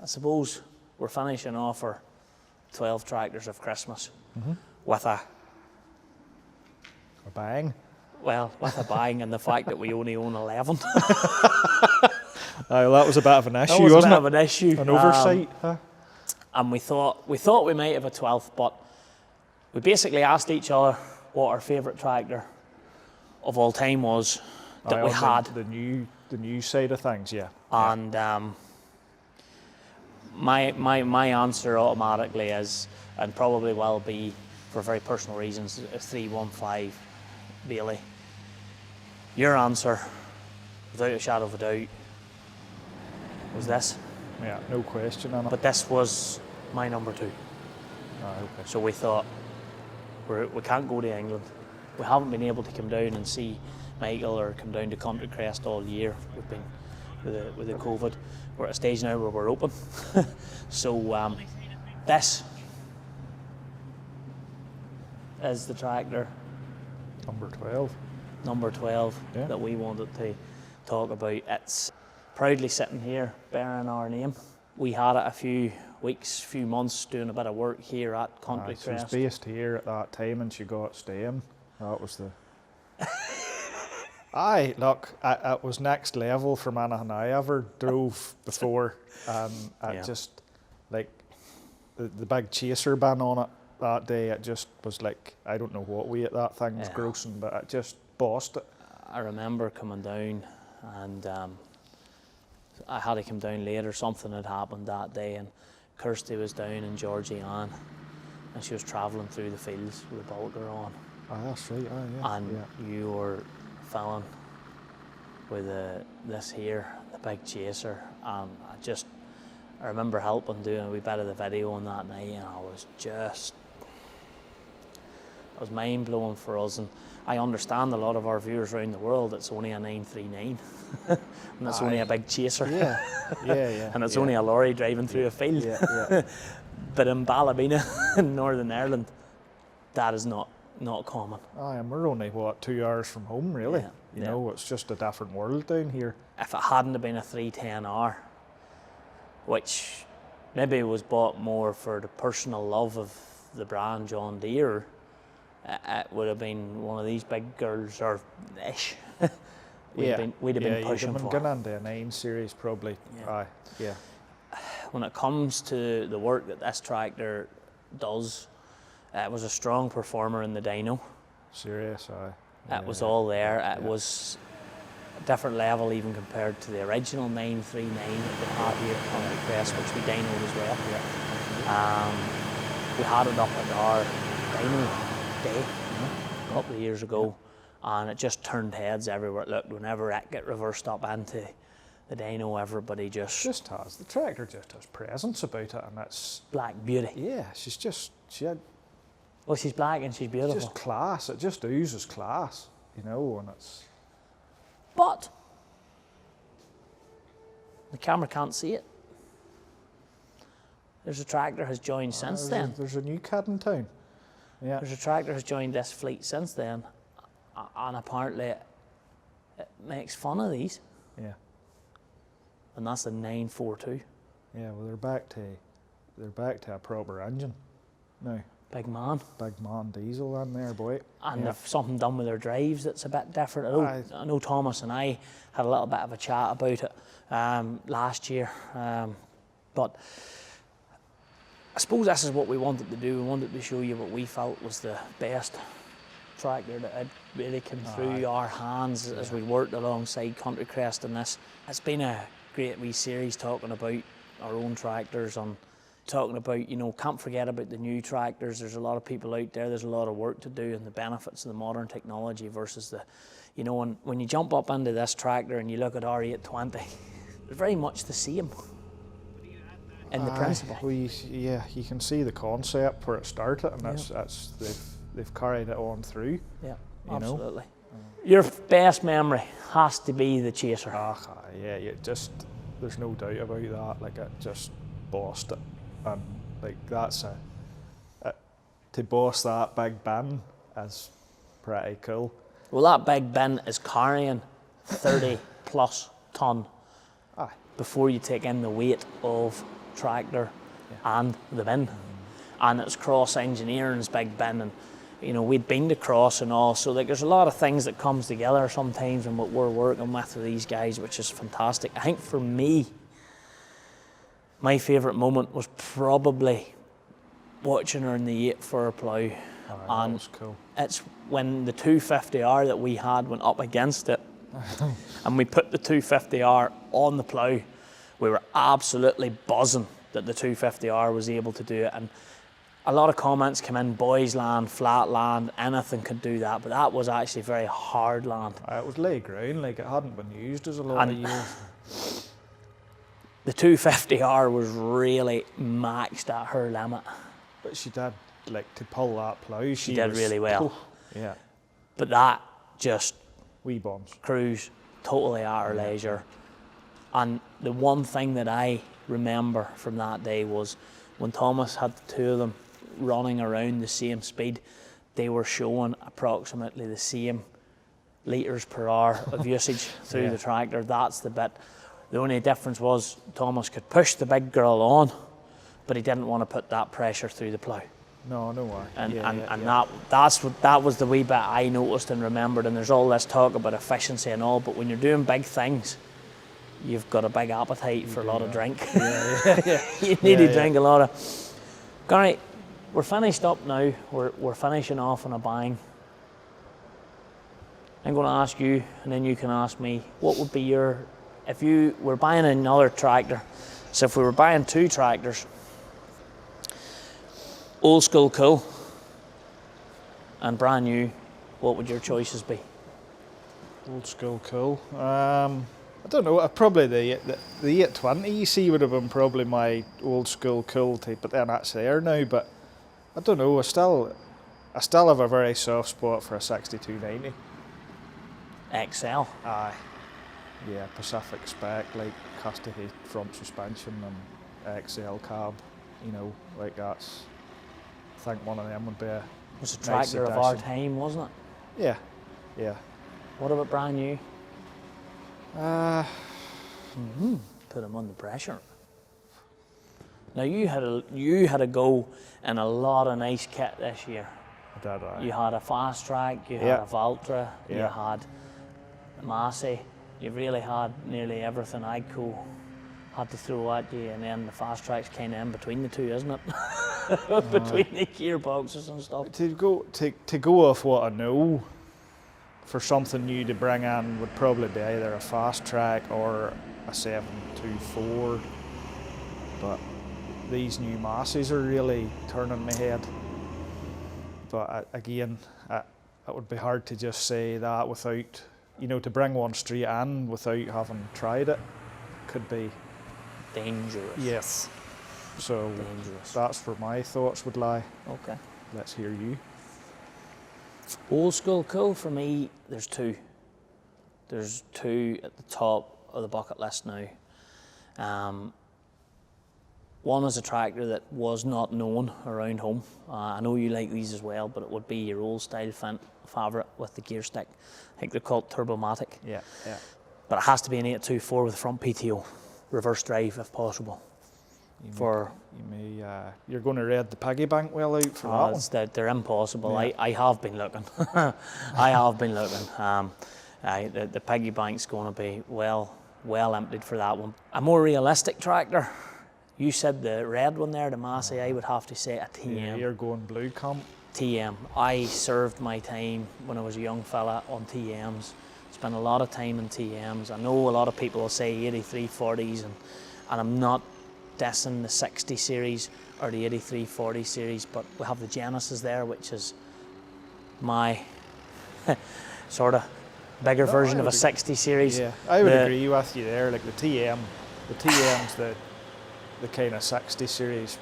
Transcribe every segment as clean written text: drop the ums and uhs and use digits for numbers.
suppose we're finishing off our 12 tractors of Christmas with a bang. Well, with a bang and the fact that we only own 11. That was a bit of an issue, That was wasn't a bit it? of an issue. An oversight. And we thought we might have a 12th, but we basically asked each other what our favourite tractor of all time was that we had. The new side of things, yeah. And my answer automatically is, and probably will be for very personal reasons, a 315 Bailey. Your answer, without a shadow of a doubt, was this. Yeah, no question on it. But this was my number 2. Okay. So we thought, we can't go to England. We haven't been able to come down and see Michael or come down to Country Crest all year. We've been with the COVID. We're at a stage now where we're open. So this is the tractor. Number 12 that we wanted to talk about. It's proudly sitting here bearing our name. We had it a few weeks, few months doing a bit of work here at Country Crest. She was based here at that time and she got staying. That was the... Aye, look, it was next level from anything I ever drove before. Just, like, the big chaser bin on it that day, it just was like, I don't know what weight that thing was grossing, but it just bossed it. I remember coming down and I had to come down later. Something had happened that day and Kirsty was down in Georgian and she was travelling through the fields with a bulger on. Ah, that's right, yeah. And you were filling with this here, the big chaser. I remember helping doing a wee bit of the video on that night and it was mind blowing for us. And I understand a lot of our viewers around the world, it's only a 939 and it's only a big chaser. Yeah. And it's only a lorry driving through a field. But in Ballymena in Northern Ireland, that is not common. Aye, and we're only, 2 hours from home, really. You know, it's just a different world down here. If it hadn't have been a 310R, which maybe was bought more for the personal love of the brand John Deere, it would have been one of these big girls, or ish. We'd have been pushing for. Going into a 9 series probably. Yeah. When it comes to the work that this tractor does, it was a strong performer in the dyno. Serious, It was all there. It was a different level even compared to the original 939 that we had here at Country Crest, which we dynoed as well. We had it up at our dyno day a couple of years ago, and it just turned heads everywhere it looked. Whenever it got reversed up into the dyno, everybody just has, the tractor just has presence about it, and it's black beauty. Yeah, she had... Well, she's black and she's beautiful. Just class, it just oozes class, you know, and it's... But the camera can't see it. There's a tractor has joined since then. There's a new kid in town. Yeah. There's a tractor has joined this fleet since then, and apparently it makes fun of these. Yeah. And that's a 942. Yeah, well, they're back to a proper engine now. Big man diesel in there, boy. And they've something done with their drives that's a bit different. I know Thomas and I had a little bit of a chat about it last year, but I suppose this is what we wanted to do. We wanted to show you what we felt was the best tractor that had really come through our hands as we worked alongside Country Crest in this. It's been a great wee series talking about our own tractors, and talking about, you know, can't forget about the new tractors. There's a lot of people out there, there's a lot of work to do, and the benefits of the modern technology versus the, you know, when you jump up into this tractor and you look at R820, they're very much the same in the principle. You can see the concept where it started, and they've carried it on through. Yeah, absolutely. Your best memory has to be the chaser. There's no doubt about that. Like, it just bossed it. And like, to boss that big bin is pretty cool. Well, that big bin is carrying 30 plus tonne before you take in the weight of tractor and the bin. And it's Cross Engineering's big bin, and you know, we'd been to Cross and all, so like there's a lot of things that comes together sometimes in what we're working with these guys, which is fantastic. I think for me, my favourite moment was probably watching her in the 8-4 plough. That was cool. It's when the 250R that we had went up against it and we put the 250R on the plough. We were absolutely buzzing that the 250R was able to do it, and a lot of comments come in, boys land, flat land, anything could do that, but that was actually very hard land. It was lay ground, like it hadn't been used as a lot of years. The 250R was really maxed at her limit. But she did, like, to pull that plough, she did really well. Yeah. But that just wee bombs. Cruise totally at her leisure. And the one thing that I remember from that day was when Thomas had the two of them running around the same speed, they were showing approximately the same litres per hour of usage through the tractor. That's the bit. The only difference was Thomas could push the big girl on, but he didn't want to put that pressure through the plough. No way. And that was the wee bit I noticed and remembered. And there's all this talk about efficiency and all, but when you're doing big things, you've got a big appetite for a lot of drink. You need to drink a lot of. Gary, we're finished up now. We're finishing off on a bang. I'm going to ask you, and then you can ask me, what would be your, if you were buying another tractor, so if we were buying two tractors, old school cool and brand new, what would your choices be? Old school cool. I don't know. Probably the 820 EC would have been probably my old school cool type, but then that's there now. But I don't know. I still have a very soft spot for a 6290 XL. Aye. Yeah, Pacific spec, like Casterhead front suspension and XL cab. You know, like that's. I think one of them would be a. It was a tractor of our time, wasn't it? Yeah. What about brand new? Put him under pressure. Now you had a go in a lot of nice kit this year. I did, aye. You had a Fast Track, you had a Valtra, you had Massey. You really had nearly everything I'd had to throw at you, and then the Fast Track's kind of in between the two, isn't it? Between the gearboxes and stuff. To go off what I know, for something new to bring in would probably be either a Fast Track or a 724. But these new Masseys are really turning my head. But again, it would be hard to just say that without, to bring one straight in without having tried it could be dangerous. Yes. So that's where my thoughts would lie. Okay. Let's hear you. Old school cool for me, there's two. There's two at the top of the bucket list now. One is a tractor that was not known around home. I know you like these as well, but it would be your old style Fendt favourite with the gear stick. I think they're called Turbomatic. Yeah. But it has to be an 824 with front PTO, reverse drive if possible. You're going to read the piggy bank well out for that one? They're impossible. Yeah. I have been looking. The piggy bank's going to be well emptied for that one. A more realistic tractor. You said the red one there, the Massey. I would have to say a TM. Yeah, you're going blue comp. TM. I served my time when I was a young fella on TMs. Spent a lot of time in TMs. I know a lot of people will say 8340s, and I'm not dissing the 60 series or the 8340 series, but we have the Genesis there, which is my sort of bigger version of a 60 series. Yeah, I would agree with you there. Like the TM's the kind of 60 series,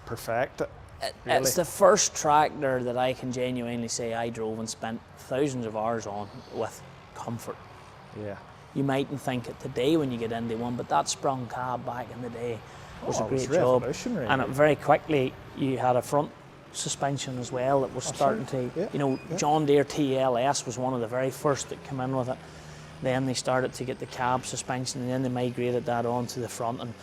perfect it. Really. It's the first tractor that I can genuinely say I drove and spent thousands of hours on with comfort. Yeah. You mightn't think it today when you get into one, but that sprung cab back in the day was a great job. And very quickly you had a front suspension as well that was starting to, John Deere TLS was one of the very first that came in with it. Then they started to get the cab suspension, and then they migrated that onto the front, and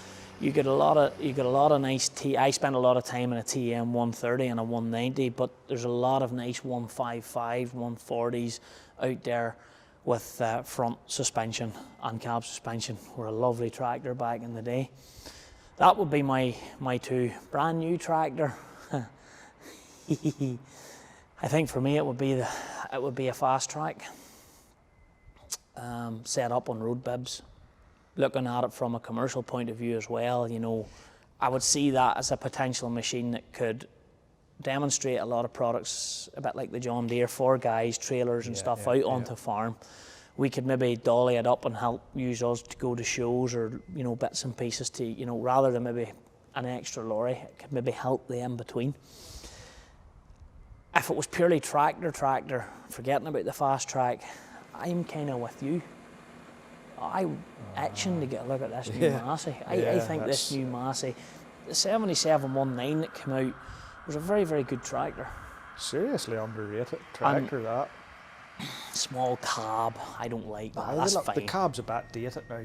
you get a lot of nice I spent a lot of time in a TM 130 and a 190, but there's a lot of nice 155, 140s out there with front suspension and cab suspension. Were a lovely tractor back in the day. That would be my two. Brand new tractor. I think for me it would be a fast track, set up on road bibs. Looking at it from a commercial point of view as well, you know, I would see that as a potential machine that could demonstrate a lot of products, a bit like the John Deere, for guys, trailers and stuff out onto farm. We could maybe dolly it up and help use us to go to shows, or, you know, bits and pieces to, you know, rather than maybe an extra lorry, it could maybe help the in between. If it was purely tractor, forgetting about the fast track, I'm kind of with you. I'm itching to get a look at this new Massey. I think this new Massey, the 7719 that came out, was a very, very good tractor. Seriously underrated tractor, that. Small cab, I don't like that. That's fine. The cab's a bit dated now,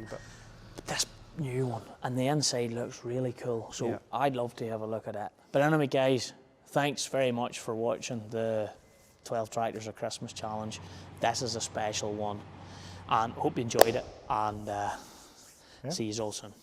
but this new one, and the inside looks really cool. So I'd love to have a look at it. But anyway, guys, thanks very much for watching the 12 Tractors of Christmas Challenge. This is a special one, and hope you enjoyed it, and see you all soon.